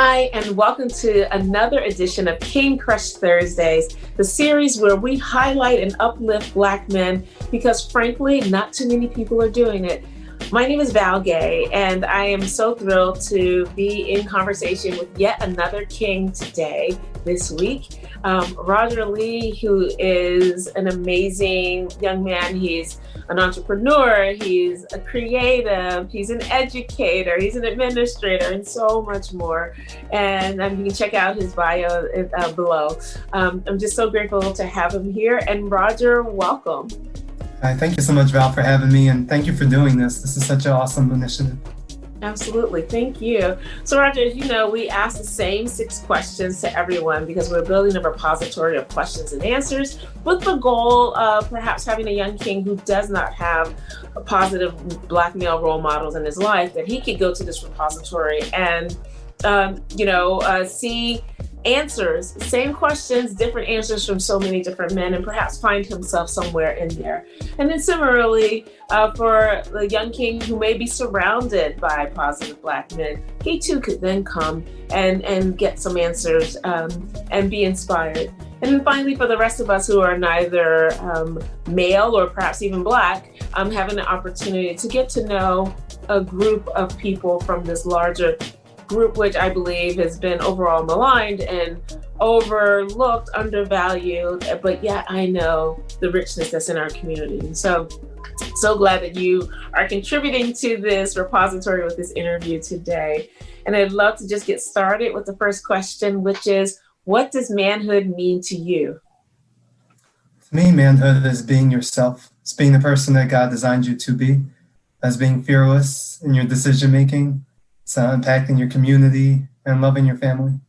Hi, and welcome to another edition of King Crush Thursdays, the series where we highlight and uplift Black men because, frankly, not too many people are doing it. My name is Val Gay, and I am so thrilled to be in conversation with yet another king today, this week. Roger Lee, who is an amazing young man. He's an entrepreneur, he's a creative, he's an educator, he's an administrator, and so much more. And you can check out his bio below. I'm just so grateful to have him here. And Roger, welcome. Hi, thank you so much, Val, for having me, and thank you for doing this. This is such an awesome initiative. Absolutely. Thank you. So, Roger, as you know, we ask the same 6 questions to everyone because we're building a repository of questions and answers with the goal of perhaps having a young king who does not have a positive Black male role models in his life, that he could go to this repository and, see answers, same questions, different answers from so many different men, and perhaps find himself somewhere in there. And then similarly, for the young king who may be surrounded by positive Black men, he too could then come and get some answers and be inspired. And then finally, for the rest of us who are neither male or perhaps even Black, having an opportunity to get to know a group of people from this larger group, which I believe has been overall maligned and overlooked, undervalued, but yet I know the richness that's in our community. And so glad that you are contributing to this repository with this interview today. And I'd love to just get started with the first question, which is, what does manhood mean to you? To me, manhood is being yourself. It's being the person that God designed you to be, as being fearless in your decision-making. It's impacting your community and loving your family.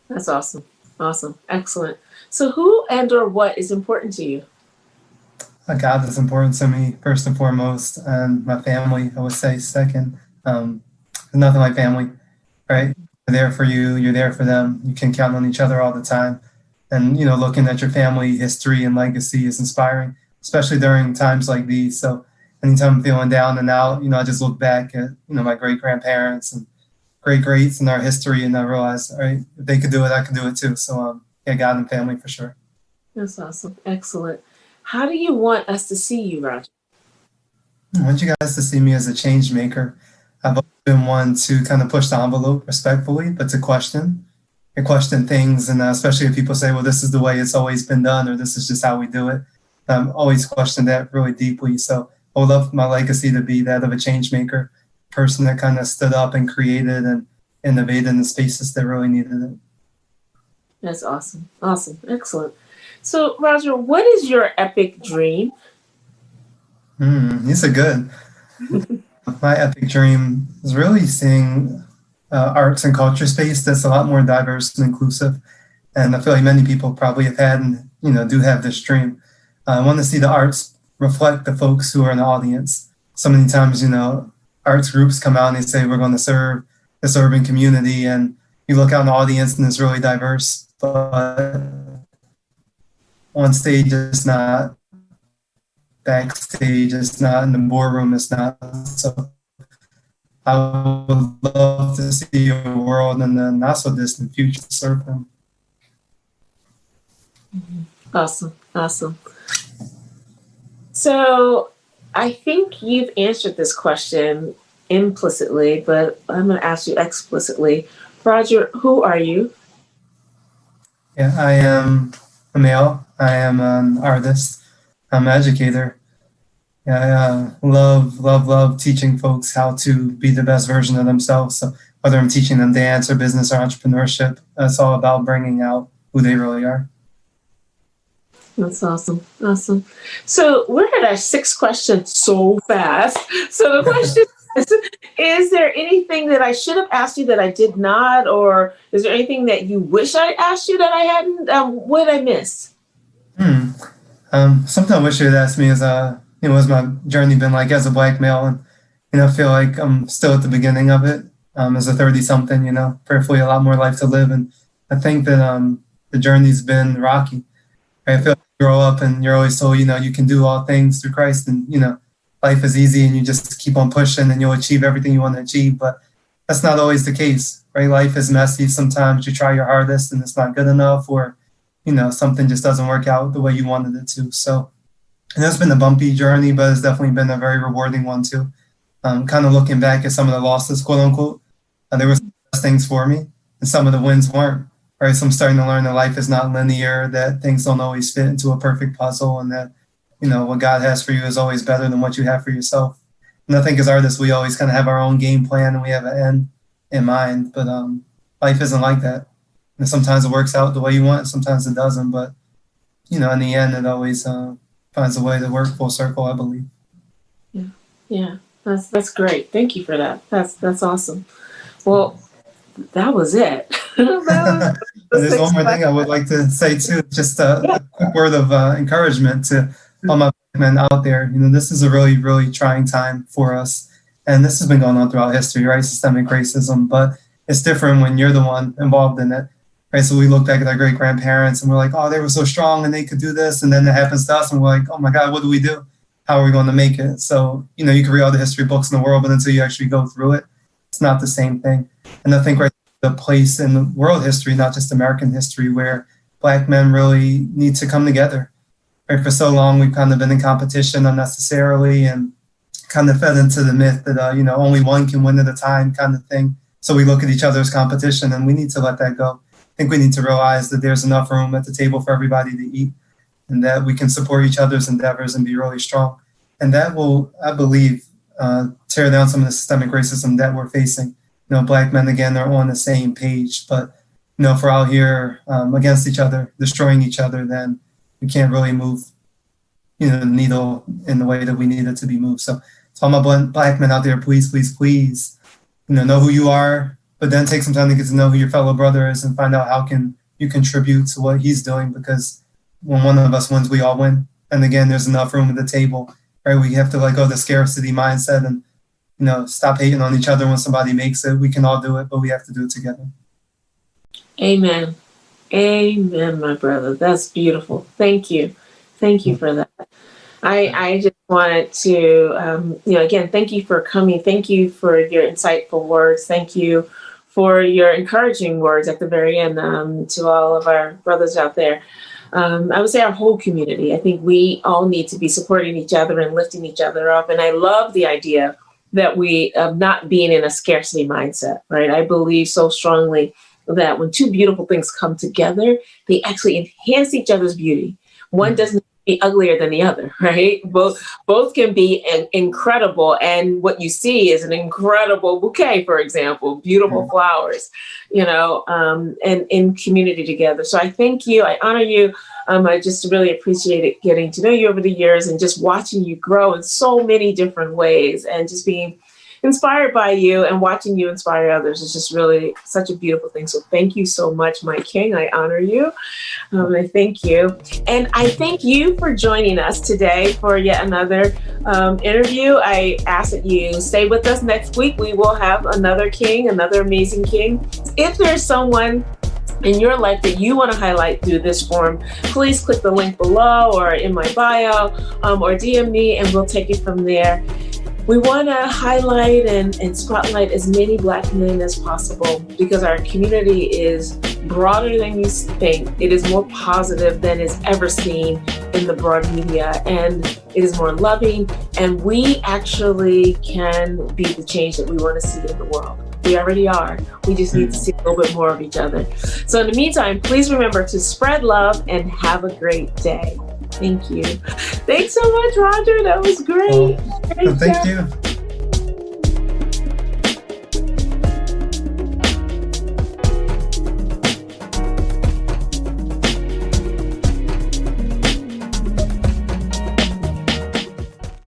That's awesome. Awesome. Excellent. So who and or what is important to you? God is important to me, first and foremost, and my family, I would say, second. There's nothing like family, right? They're there for you. You're there for them. You can count on each other all the time. And, looking at your family history and legacy is inspiring, especially during times like these. So anytime I'm feeling down and out, I just look back at, my great-grandparents and great-greats in our history, and I realize, all right, if they could do it, I could do it too. So, God and family for sure. That's awesome. Excellent. How do you want us to see you, Roger? I want you guys to see me as a change maker. I've always been one to kind of push the envelope respectfully, but to question things, and especially if people say, well, this is the way it's always been done, or this is just how we do it. I've always questioned that really deeply. So I would love my legacy to be that of a change maker, person that kind of stood up and created and innovated in the spaces that really needed it. That's awesome. Awesome. Excellent. So, Roger, what is your epic dream? These are good. My epic dream is really seeing arts and culture space that's a lot more diverse and inclusive. And I feel like many people probably have had and, do have this dream. I want to see the arts reflect the folks who are in the audience. So many times, arts groups come out and they say, we're going to serve this urban community. And you look out in the audience and it's really diverse, but on stage it's not, backstage it's not, in the boardroom it's not. So I would love to see a world in the not so distant future to serve them. Awesome. Awesome. So I think you've answered this question implicitly, but I'm going to ask you explicitly. Roger, who are you? Yeah, I am a male. I am an artist. I'm an educator. I love teaching folks how to be the best version of themselves. So whether I'm teaching them dance or business or entrepreneurship, it's all about bringing out who they really are. That's awesome. Awesome. So we're at our 6th question so fast. So the question is there anything that I should have asked you that I did not, or is there anything that you wish I asked you that I hadn't? What did I miss? Something I wish you had asked me is, what's my journey been like as a Black male? And, I feel like I'm still at the beginning of it as a 30-something, prayerfully a lot more life to live. And I think that the journey's been rocky. I feel like you grow up and you're always told, you can do all things through Christ, and, life is easy and you just keep on pushing and you'll achieve everything you want to achieve. But that's not always the case, right? Life is messy. Sometimes you try your hardest and it's not good enough, or, something just doesn't work out the way you wanted it to. So, and it's been a bumpy journey, but it's definitely been a very rewarding one too. Kind of looking back at some of the losses, quote unquote, there were some best things for me and some of the wins weren't, right? So I'm starting to learn that life is not linear, that things don't always fit into a perfect puzzle, and that, what God has for you is always better than what you have for yourself. And I think as artists, we always kind of have our own game plan and we have an end in mind, but life isn't like that. And sometimes it works out the way you want, sometimes it doesn't, but, in the end, it always finds a way to work full circle, I believe. Yeah. That's great. Thank you for that. That's awesome. Well, that was it. There's one more thing I would like to say too, just a quick word of encouragement to all my men out there. This is a really, really trying time for us. And this has been going on throughout history, right? Systemic racism, but it's different when you're the one involved in it, right? So we look back at our great grandparents and we're like, oh, they were so strong and they could do this. And then it happens to us and we're like, oh my God, what do we do? How are we going to make it? So, you can read all the history books in the world, but until you actually go through it, it's not the same thing. And I think the place in the world history, not just American history, where Black men really need to come together. Right? For so long, we've kind of been in competition unnecessarily and kind of fed into the myth that, only one can win at a time kind of thing. So we look at each other's competition and we need to let that go. I think we need to realize that there's enough room at the table for everybody to eat, and that we can support each other's endeavors and be really strong. And that will, I believe, tear down some of the systemic racism that we're facing. Black men, again, are on the same page, but, if we're out here against each other, destroying each other, then we can't really move, the needle in the way that we need it to be moved. So all my Black men out there, please, please, please, know who you are, but then take some time to get to know who your fellow brother is and find out how can you contribute to what he's doing, because when one of us wins, we all win. And again, there's enough room at the table, right? We have to let go of the scarcity mindset and, stop hating on each other when somebody makes it. We can all do it, but we have to do it together. Amen. Amen, my brother. That's beautiful. Thank you. Thank you for that. I just wanted to, again, thank you for coming. Thank you for your insightful words. Thank you for your encouraging words at the very end to all of our brothers out there. I would say our whole community. I think we all need to be supporting each other and lifting each other up. And I love the idea that we of not being in a scarcity mindset, right? I believe so strongly that when two beautiful things come together, they actually enhance each other's beauty. One doesn't be uglier than the other, right? Both can be incredible. And what you see is an incredible bouquet, for example, beautiful flowers, and in community together. So I thank you. I honor you. I just really appreciated getting to know you over the years and just watching you grow in so many different ways, and just being inspired by you and watching you inspire others is just really such a beautiful thing. So thank you so much, my king. I honor you. I thank you. And I thank you for joining us today for yet another interview. I ask that you stay with us next week. We will have another king, another amazing king. If there's someone in your life that you want to highlight through this forum, please click the link below or in my bio or DM me, and we'll take it from there. We want to highlight and spotlight as many Black men as possible, because our community is broader than you think. It is more positive than is ever seen in the broad media, and it is more loving, and we actually can be the change that we want to see in the world. We already are. We just need to see a little bit more of each other. So in the meantime, please remember to spread love and have a great day. Thank you. Thanks so much, Roger. That was great. Thank you.